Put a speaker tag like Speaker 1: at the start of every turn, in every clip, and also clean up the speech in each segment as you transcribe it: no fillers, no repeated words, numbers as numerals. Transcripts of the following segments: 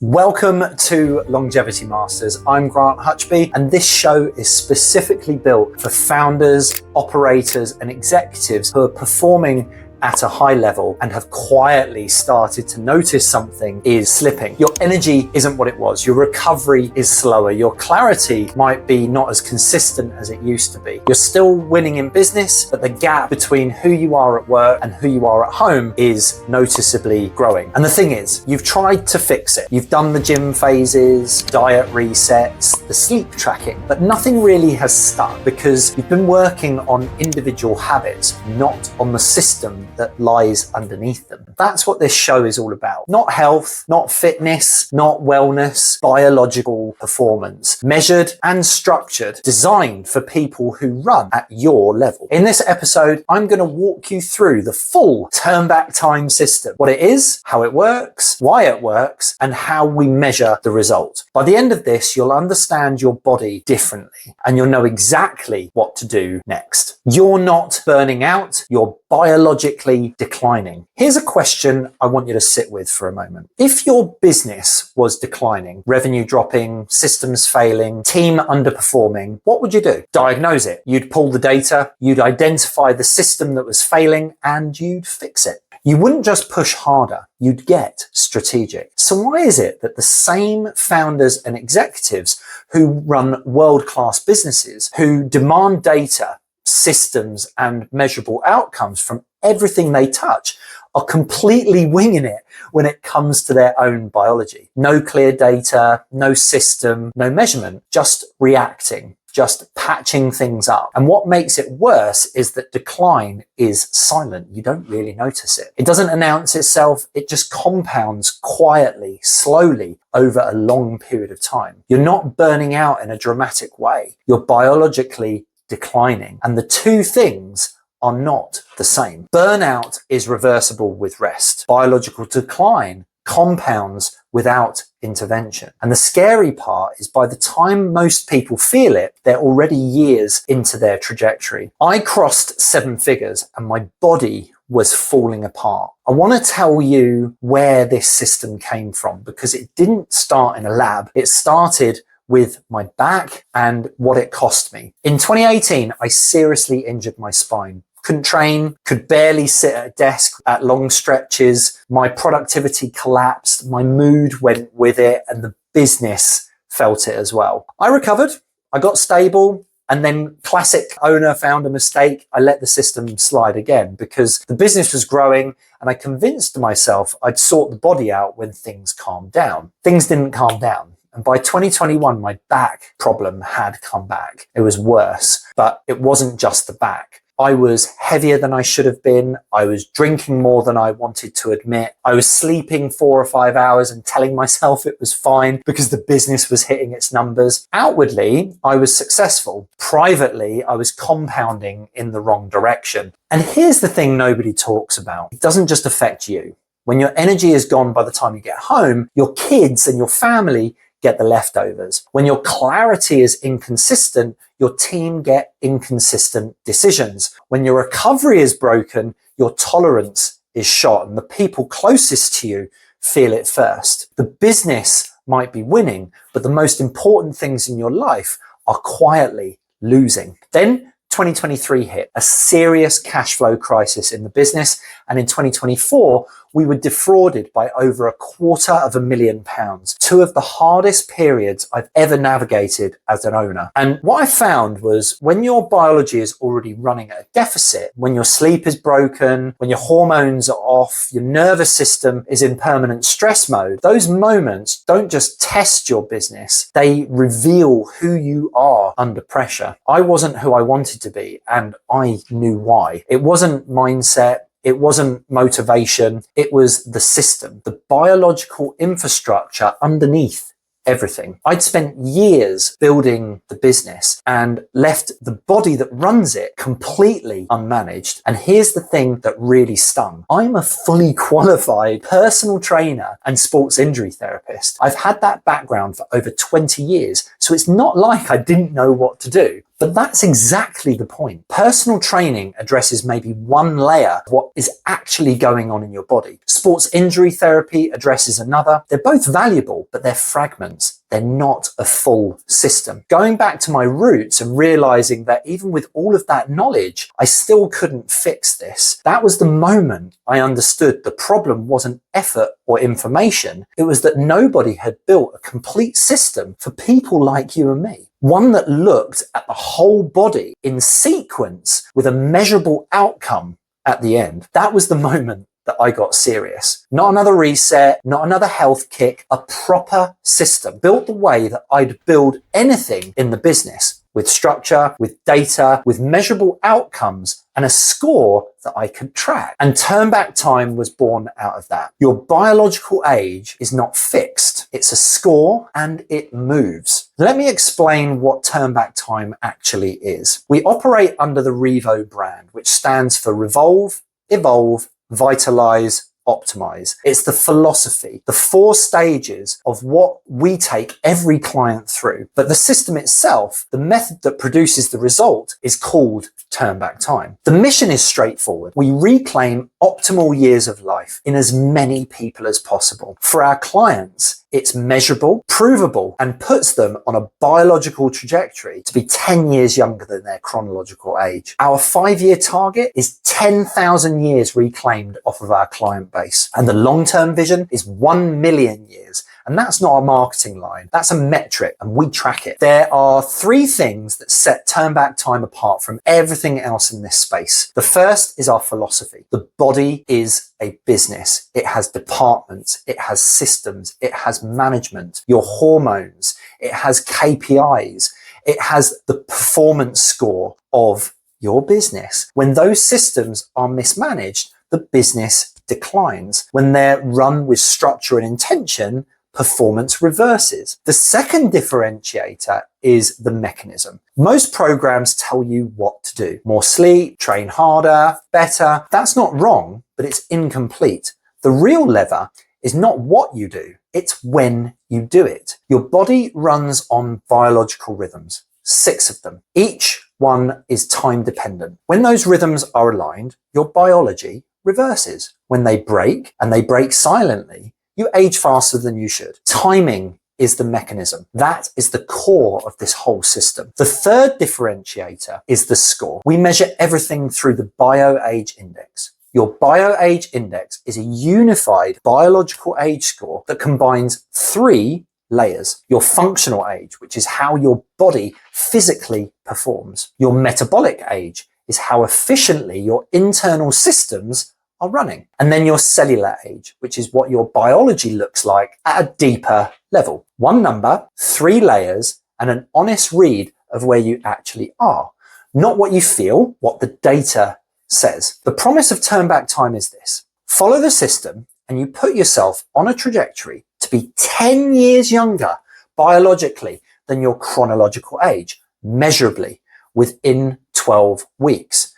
Speaker 1: Welcome to Longevity Masters. I'm Grant Hutchby, and this show is specifically built for founders, operators, and executives who are performing at a high level and have quietly started to notice something is slipping. Your energy isn't what it was. Your recovery is slower. Your clarity might be not as consistent as it used to be. You're still winning in business, but the gap between who you are at work and who you are at home is noticeably growing. And the thing is, you've tried to fix it. You've done the gym phases, diet resets, the sleep tracking, but nothing really has stuck because you've been working on individual habits, not on the system that lies underneath them. That's what this show is all about. Not health, not fitness, not wellness, biological performance. Measured and structured, designed for people who run at your level. In this episode, I'm going to walk you through the full Turnback Time System. What it is, how it works, why it works, and how we measure the result. By the end of this, you'll understand your body differently and you'll know exactly what to do next. You're not burning out, you're biologically declining. Here's a question I want you to sit with for a moment. If your business was declining, revenue dropping, systems failing, team underperforming, what would you do? Diagnose it. You'd pull the data, you'd identify the system that was failing, and you'd fix it. You wouldn't just push harder, you'd get strategic. So why is it that the same founders and executives who run world-class businesses, who demand data, systems, and measurable outcomes from everything they touch, are completely winging it when it comes to their own biology? No clear data, no system, no measurement, just reacting, just patching things up. And what makes it worse is that decline is silent. You don't really notice it. It doesn't announce itself. It just compounds quietly, slowly over a long period of time. You're not burning out in a dramatic way. You're biologically declining. And the two things are not the same. Burnout is reversible with rest. Biological decline compounds without intervention. And the scary part is by the time most people feel it, they're already years into their trajectory. I crossed 7 figures and my body was falling apart. I want to tell you where this system came from because it didn't start in a lab. It started with my back and what it cost me. In 2018, I seriously injured my spine. Couldn't train, could barely sit at a desk at long stretches. My productivity collapsed, my mood went with it, and the business felt it as well. I recovered, I got stable, and then classic owner found a mistake. I let the system slide again because the business was growing and I convinced myself I'd sort the body out when things calmed down. Things didn't calm down. And by 2021, my back problem had come back. It was worse, but it wasn't just the back. I was heavier than I should have been. I was drinking more than I wanted to admit. I was sleeping 4 or 5 hours and telling myself it was fine because the business was hitting its numbers. Outwardly, I was successful. Privately, I was compounding in the wrong direction. And here's the thing nobody talks about. It doesn't just affect you. When your energy is gone by the time you get home, your kids and your family get the leftovers. When your clarity is inconsistent, your team get inconsistent decisions. When your recovery is broken, your tolerance is shot and the people closest to you feel it first. The business might be winning, but the most important things in your life are quietly losing. Then 2023 hit, a serious cash flow crisis in the business. And in 2024, we were defrauded by over £250,000, 2 of the hardest periods I've ever navigated as an owner. And what I found was when your biology is already running at a deficit, when your sleep is broken, when your hormones are off, your nervous system is in permanent stress mode, those moments don't just test your business, they reveal who you are under pressure. I wasn't who I wanted to be, and I knew why. It wasn't mindset. It wasn't motivation. It was the system, the biological infrastructure underneath everything. I'd spent years building the business and left the body that runs it completely unmanaged. And here's the thing that really stung. I'm a fully qualified personal trainer and sports injury therapist. I've had that background for over 20 years. So it's not like I didn't know what to do. But that's exactly the point. Personal training addresses maybe one layer of what is actually going on in your body. Sports injury therapy addresses another. They're both valuable, but they're fragments. They're not a full system. Going back to my roots and realizing that even with all of that knowledge, I still couldn't fix this. That was the moment I understood the problem wasn't effort or information. It was that nobody had built a complete system for people like you and me. One that looked at the whole body in sequence with a measurable outcome at the end. That was the moment that I got serious. Not another reset, not another health kick, a proper system built the way that I'd build anything in the business, with structure, with data, with measurable outcomes, and a score that I could track. And Turnback Time was born out of that. Your biological age is not fixed. It's a score and it moves. Let me explain what Turnback Time actually is. We operate under the Revo brand, which stands for Revolve, Evolve, Vitalize, Optimize. It's the philosophy, the 4 stages of what we take every client through. But the system itself, the method that produces the result, is called Turnback Time. The mission is straightforward. We reclaim optimal years of life in as many people as possible. For our clients, it's measurable, provable, and puts them on a biological trajectory to be 10 years younger than their chronological age. Our 5-year target is 10,000 years reclaimed off of our client base. And the long-term vision is 1 million years. And that's not a marketing line. That's a metric, and we track it. There are 3 things that set Turnback Time apart from everything else in this space. The first is our philosophy. The body is a business. It has departments. It has systems. It has management, your hormones. It has KPIs. It has the performance score of your business. When those systems are mismanaged, the business declines. When they're run with structure and intention, performance reverses. The second differentiator is the mechanism. Most programs tell you what to do. More sleep, train harder, better. That's not wrong, but it's incomplete. The real lever is not what you do, it's when you do it. Your body runs on biological rhythms, 6 of them. Each one is time dependent. When those rhythms are aligned, your biology reverses. When they break, and they break silently, you age faster than you should. Timing is the mechanism. That is the core of this whole system. The third differentiator is the score. We measure everything through the BioAge index. Your BioAge index is a unified biological age score that combines 3 layers. Your functional age, which is how your body physically performs. Your metabolic age is how efficiently your internal systems are running. And then your cellular age, which is what your biology looks like at a deeper level. 1 number, 3 layers, and an honest read of where you actually are. Not what you feel, what the data says. The promise of Turnback Time is this. Follow the system and you put yourself on a trajectory to be 10 years younger biologically than your chronological age, measurably within 12 weeks.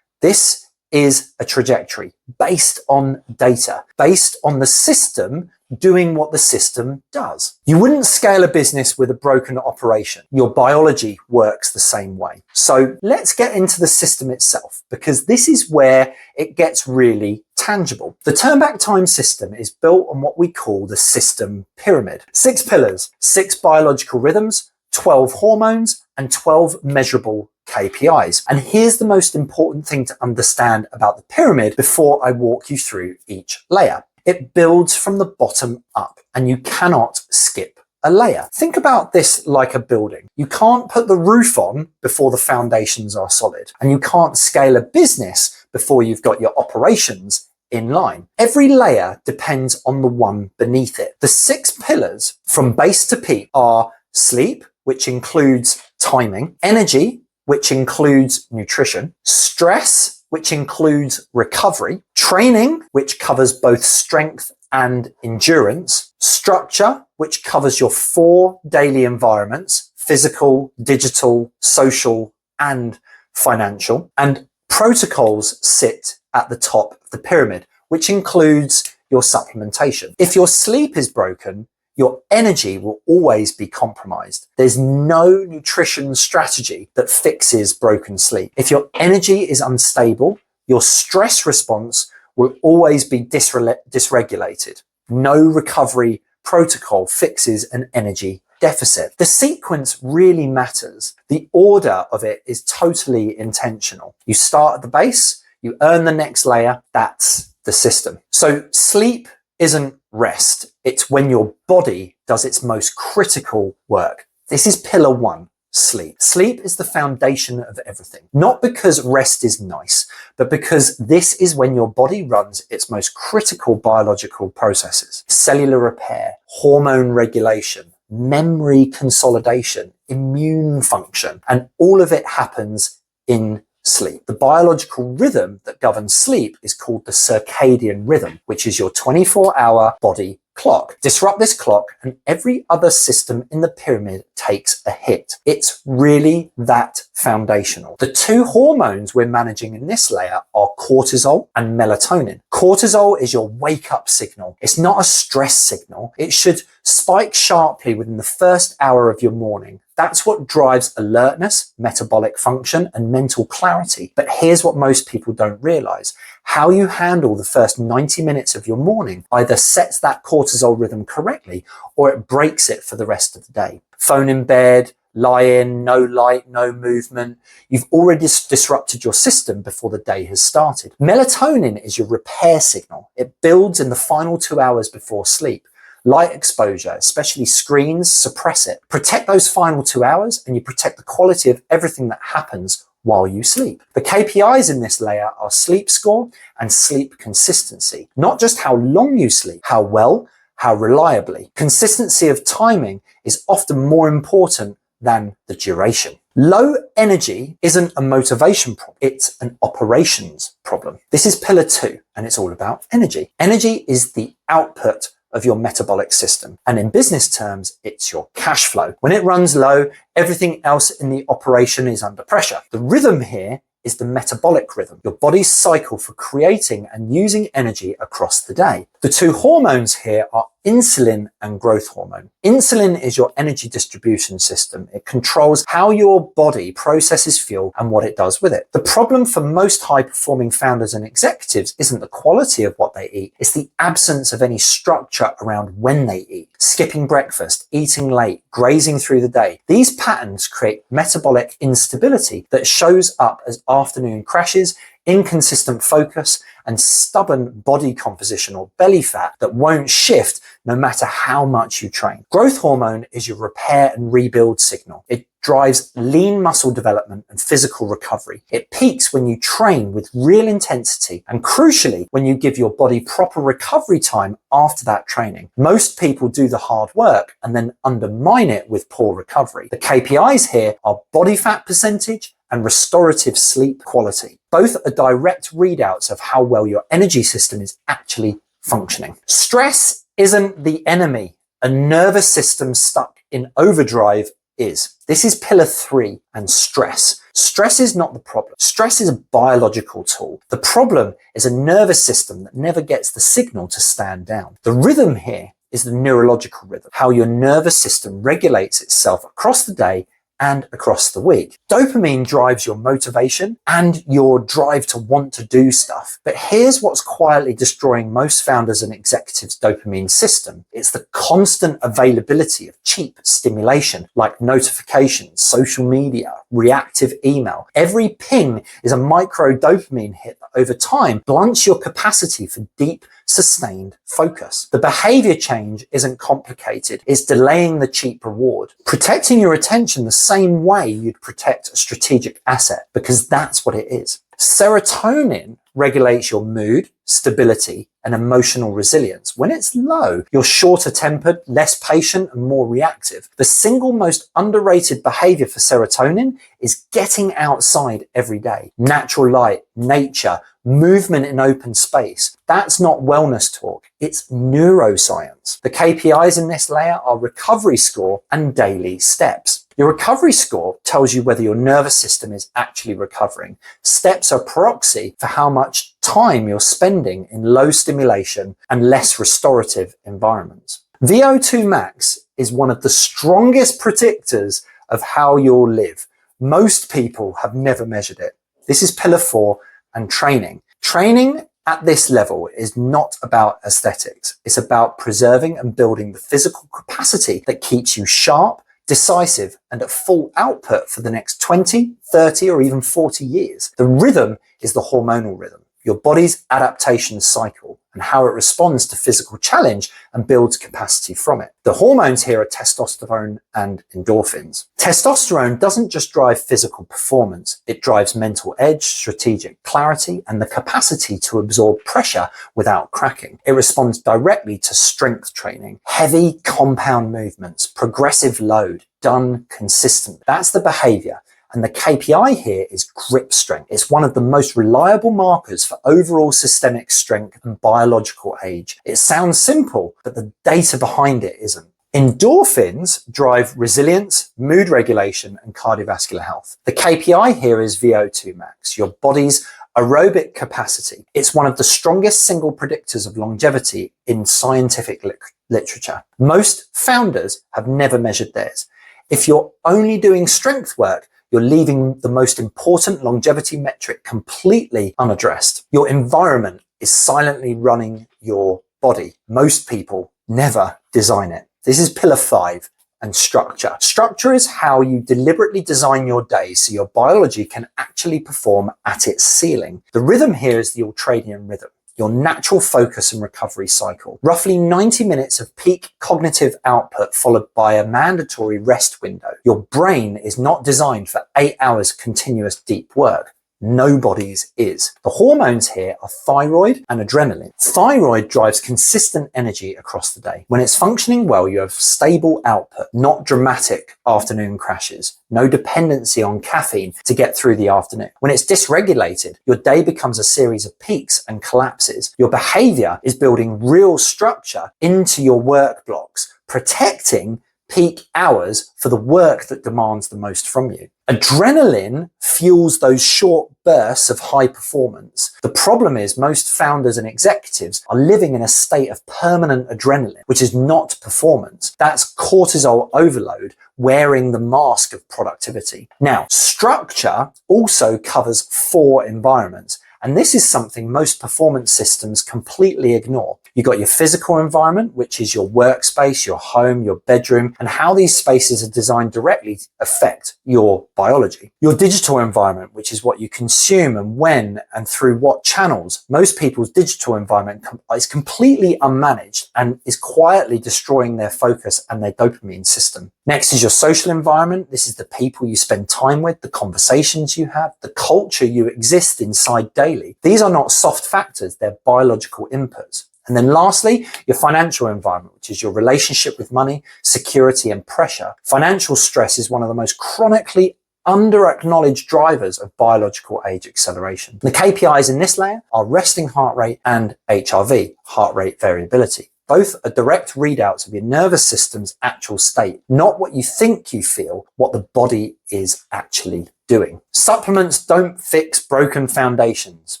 Speaker 1: This is a trajectory based on data, based on the system doing what the system does. You wouldn't scale a business with a broken operation. Your biology works the same way. So let's get into the system itself, because this is where it gets really tangible. The Turnback Time system is built on what we call the system pyramid. 6 pillars, 6 biological rhythms, 12 hormones, and 12 measurable KPIs. And here's the most important thing to understand about the pyramid before I walk you through each layer. It builds from the bottom up, and you cannot skip a layer. Think about this like a building. You can't put the roof on before the foundations are solid, and you can't scale a business before you've got your operations in line. Every layer depends on the one beneath it. The 6 pillars from base to peak are sleep, which includes timing, energy, which includes nutrition, stress, which includes recovery, training, which covers both strength and endurance, structure, which covers your 4 daily environments, physical, digital, social, and financial, and protocols sit at the top of the pyramid, which includes your supplementation. If your sleep is broken, your energy will always be compromised. There's no nutrition strategy that fixes broken sleep. If your energy is unstable, your stress response will always be dysregulated. No recovery protocol fixes an energy deficit. The sequence really matters. The order of it is totally intentional. You start at the base, you earn the next layer, that's the system. So sleep isn't rest. It's when your body does its most critical work. This is pillar one, sleep. Sleep is the foundation of everything. Not because rest is nice, but because this is when your body runs its most critical biological processes. Cellular repair, hormone regulation, memory consolidation, immune function, and all of it happens in sleep. The biological rhythm that governs sleep is called the circadian rhythm, which is your 24-hour body clock. Disrupt this clock and every other system in the pyramid takes a hit. It's really that foundational. The two hormones we're managing in this layer are cortisol and melatonin. Cortisol is your wake up signal. It's not a stress signal. It should spike sharply within the first hour of your morning. That's what drives alertness, metabolic function, and mental clarity. But here's what most people don't realize. How you handle the first 90 minutes of your morning either sets that cortisol rhythm correctly or it breaks it for the rest of the day. Phone in bed, lie in, no light, no movement. You've already disrupted your system before the day has started. Melatonin is your repair signal. It builds in the final 2 hours before sleep. Light exposure, especially screens, suppress it. Protect those final 2 hours and you protect the quality of everything that happens while you sleep. The KPIs in this layer are sleep score and sleep consistency. Not just how long you sleep, how well, how reliably. Consistency of timing is often more important than the duration. Low energy isn't a motivation problem, it's an operations problem. This is pillar 2 and it's all about energy. Energy is the output of your metabolic system. And in business terms, it's your cash flow. When it runs low, everything else in the operation is under pressure. The rhythm here is the metabolic rhythm, your body's cycle for creating and using energy across the day. The two hormones here are insulin and growth hormone. Insulin is your energy distribution system. It controls how your body processes fuel and what it does with it. The problem for most high-performing founders and executives isn't the quality of what they eat, it's the absence of any structure around when they eat. Skipping breakfast, eating late, grazing through the day. These patterns create metabolic instability that shows up as afternoon crashes, inconsistent focus, and stubborn body composition or belly fat that won't shift no matter how much you train. Growth hormone is your repair and rebuild signal. It drives lean muscle development and physical recovery. It peaks when you train with real intensity and crucially when you give your body proper recovery time after that training. Most people do the hard work and then undermine it with poor recovery. The KPIs here are body fat percentage and restorative sleep quality. Both are direct readouts of how well your energy system is actually functioning. Stress isn't the enemy. A nervous system stuck in overdrive is. This is pillar 3 and stress. Stress is not the problem. Stress is a biological tool. The problem is a nervous system that never gets the signal to stand down. The rhythm here is the neurological rhythm, how your nervous system regulates itself across the day and across the week. Dopamine drives your motivation and your drive to want to do stuff. But here's what's quietly destroying most founders and executives' dopamine system. It's the constant availability of cheap stimulation like notifications, social media, reactive email. Every ping is a micro dopamine hit that over time blunts your capacity for deep, sustained focus. The behavior change isn't complicated. It's delaying the cheap reward. Protecting your attention the same way you'd protect a strategic asset, because that's what it is. Serotonin regulates your mood, stability, and emotional resilience. When it's low, you're shorter tempered, less patient, and more reactive. The single most underrated behavior for serotonin is getting outside every day. Natural light, nature, movement in open space. That's not wellness talk. It's neuroscience. The KPIs in this layer are recovery score and daily steps. Your recovery score tells you whether your nervous system is actually recovering. Steps are proxy for how much time you're spending in low stimulation and less restorative environments. VO2 max is one of the strongest predictors of how you'll live. Most people have never measured it. This is pillar 4 and training. Training at this level is not about aesthetics. It's about preserving and building the physical capacity that keeps you sharp, decisive, and at full output for the next 20, 30, or even 40 years. The rhythm is the hormonal rhythm, your body's adaptation cycle, and how it responds to physical challenge and builds capacity from it. The hormones here are testosterone and endorphins. Testosterone doesn't just drive physical performance, it drives mental edge, strategic clarity, and the capacity to absorb pressure without cracking. It responds directly to strength training, heavy compound movements, progressive load, done consistently. That's the behavior. And the KPI here is grip strength. It's one of the most reliable markers for overall systemic strength and biological age. It sounds simple, but the data behind it isn't. Endorphins drive resilience, mood regulation, and cardiovascular health. The KPI here is VO2 max, your body's aerobic capacity. It's one of the strongest single predictors of longevity in scientific literature. Most founders have never measured theirs. If you're only doing strength work, you're leaving the most important longevity metric completely unaddressed. Your environment is silently running your body. Most people never design it. This is pillar 5 and structure. Structure is how you deliberately design your day so your biology can actually perform at its ceiling. The rhythm here is the ultradian rhythm, your natural focus and recovery cycle. Roughly 90 minutes of peak cognitive output followed by a mandatory rest window. Your brain is not designed for 8 hours continuous deep work. Nobody's is. The hormones here are thyroid and adrenaline. Thyroid drives consistent energy across the day. When it's functioning well, you have stable output, not dramatic afternoon crashes, no dependency on caffeine to get through the afternoon. When it's dysregulated, your day becomes a series of peaks and collapses. Your behavior is building real structure into your work blocks, protecting peak hours for the work that demands the most from you. Adrenaline fuels those short bursts of high performance. The problem is most founders and executives are living in a state of permanent adrenaline, which is not performance. That's cortisol overload wearing the mask of productivity. Now, structure also covers 4 environments. And this is something most performance systems completely ignore. You've got your physical environment, which is your workspace, your home, your bedroom, and how these spaces are designed directly affect your biology. Your digital environment, which is what you consume and when and through what channels. Most people's digital environment is completely unmanaged and is quietly destroying their focus and their dopamine system. Next is your social environment. This is the people you spend time with, the conversations you have, the culture you exist inside daily. These are not soft factors, they're biological inputs. And then lastly, your financial environment, which is your relationship with money, security, and pressure. Financial stress is one of the most chronically under-acknowledged drivers of biological age acceleration. The KPIs in this layer are resting heart rate and HRV, heart rate variability. Both are direct readouts of your nervous system's actual state, not what you think you feel, what the body is actually doing. Supplements don't fix broken foundations,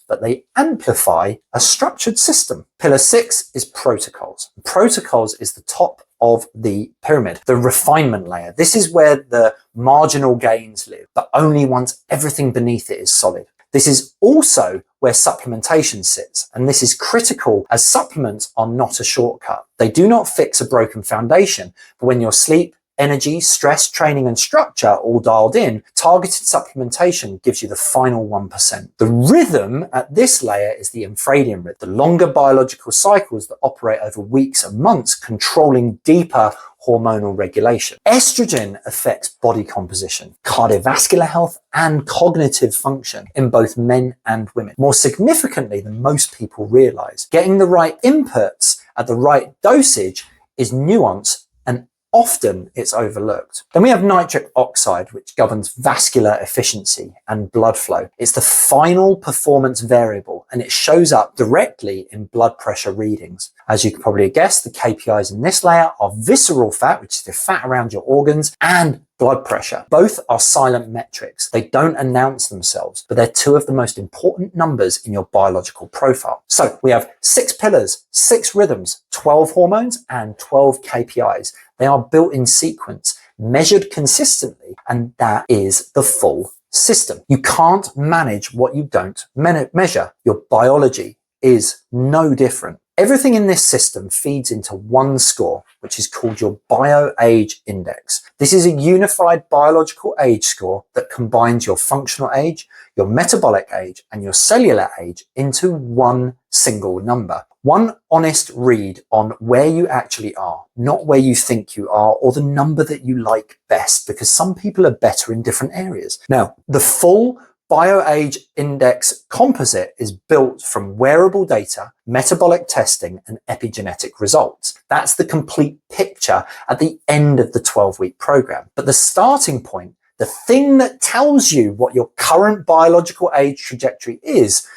Speaker 1: but they amplify a structured system. Pillar 6 is protocols. Protocols is the top of the pyramid, the refinement layer. This is where the marginal gains live, but only once everything beneath it is solid. This is also where supplementation sits, and this is critical as supplements are not a shortcut. They do not fix a broken foundation, but when your sleep, energy, stress, training, and structure are all dialed in, targeted supplementation gives you the final 1%. The rhythm at this layer is the infradian rhythm, the longer biological cycles that operate over weeks and months, controlling deeper hormonal regulation. Estrogen affects body composition, cardiovascular health, and cognitive function in both men and women. More significantly than most people realize, getting the right inputs at the right dosage is nuanced and often it's overlooked. Then we have nitric oxide, which governs vascular efficiency and blood flow. It's the final performance variable, and it shows up directly in blood pressure readings. As you can probably guess, the KPIs in this layer are visceral fat, which is the fat around your organs, and blood pressure. Both are silent metrics. They don't announce themselves, but they're two of the most important numbers in your biological profile. So we have 6 pillars, 6 rhythms, 12 hormones, and 12 KPIs. They are built in sequence, measured consistently, and that is the full system. You can't manage what you don't measure. Your biology is no different. Everything in this system feeds into one score, which is called your BioAge index. This is a unified biological age score that combines your functional age, your metabolic age, and your cellular age into one single number. One honest read on where you actually are, not where you think you are or the number that you like best, because some people are better in different areas. Now, the full BioAge index composite is built from wearable data, metabolic testing, and epigenetic results. That's the complete picture at the end of the 12-week program. But the starting point, the thing that tells you what your current biological age trajectory is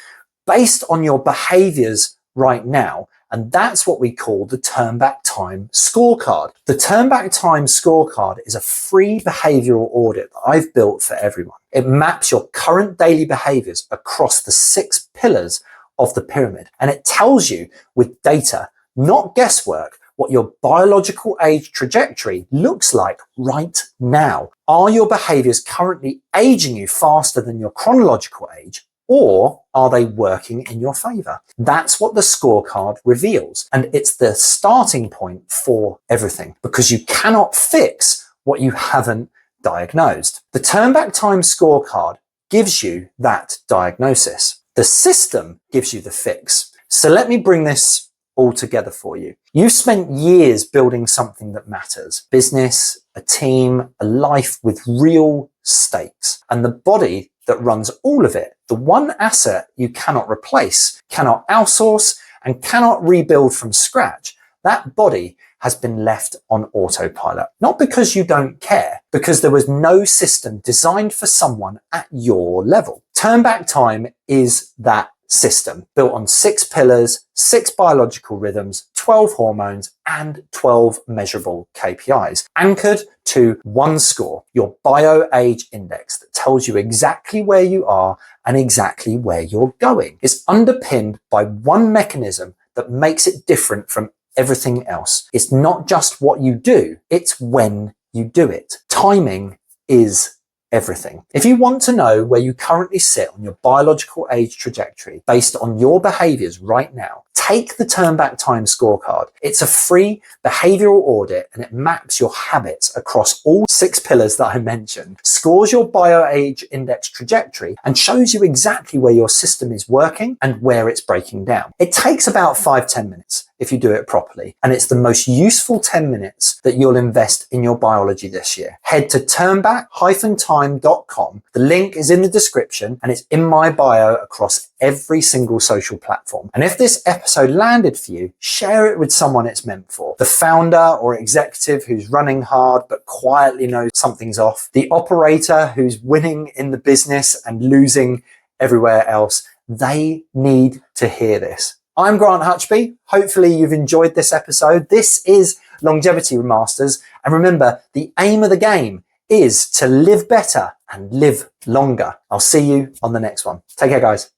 Speaker 1: based on your behaviors right now, and that's what we call the Turnback Time scorecard. The Turnback Time scorecard is a free behavioral audit that I've built for everyone. It maps your current daily behaviors across the 6 pillars of the pyramid, and it tells you with data, not guesswork, what your biological age trajectory looks like right now. Are your behaviors currently aging you faster than your chronological age, or are they working in your favor? That's what the scorecard reveals. And it's the starting point for everything, because you cannot fix what you haven't diagnosed. The Turnback Time scorecard gives you that diagnosis. The system gives you the fix. So let me bring this all together for you. You've spent years building something that matters: business, a team, a life with real stakes, and the body that runs all of it, the one asset you cannot replace, cannot outsource, and cannot rebuild from scratch. That body has been left on autopilot. Not because you don't care, because there was no system designed for someone at your level. Turnback Time is that system, built on 6 pillars, 6 biological rhythms, 12 hormones, and 12 measurable KPIs, anchored to one score, your BioAge index, that tells you exactly where you are and exactly where you're going. It's underpinned by one mechanism that makes it different from everything else. It's not just what you do, it's when you do it. Timing is everything. If you want to know where you currently sit on your biological age trajectory based on your behaviors right now, take the Turnback Time scorecard. It's a free behavioral audit, and it maps your habits across all 6 pillars that I mentioned, scores your BioAge index trajectory, and shows you exactly where your system is working and where it's breaking down. It takes about 5-10 minutes if you do it properly, and it's the most useful 10 minutes that you'll invest in your biology this year. Head to turnback-time.com. The link is in the description, and it's in my bio across every single social platform. And if this episode landed for you, share it with someone it's meant for. The founder or executive who's running hard but quietly knows something's off. The operator who's winning in the business and losing everywhere else. They need to hear this. I'm Grant Hutchby. Hopefully you've enjoyed this episode. This is Longevity Masters. And remember, the aim of the game is to live better and live longer. I'll see you on the next one. Take care, guys.